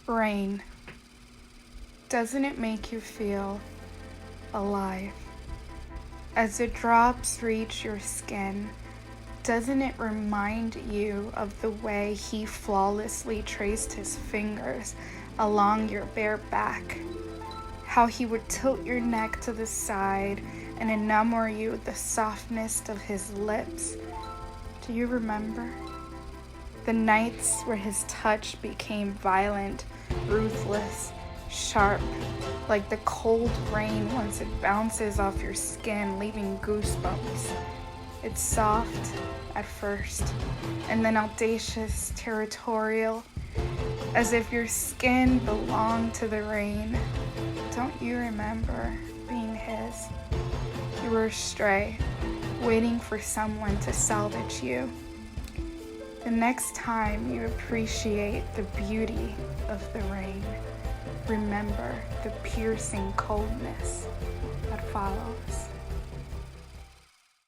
Rain, doesn't it make you feel alive? As the drops reach your skin, doesn't it remind you of the way he flawlessly traced his fingers along your bare back? How he would tilt your neck to the side and enamor you with the softness of his lips. Do you remember? The nights where his touch became violent, ruthless, sharp, like the cold rain once it bounces off your skin, leaving goosebumps. It's soft at first, and then audacious, territorial, as if your skin belonged to the rain. Don't you remember being his? You were a stray, waiting for someone to salvage you. The next time you appreciate the beauty of the rain, remember the piercing coldness that follows.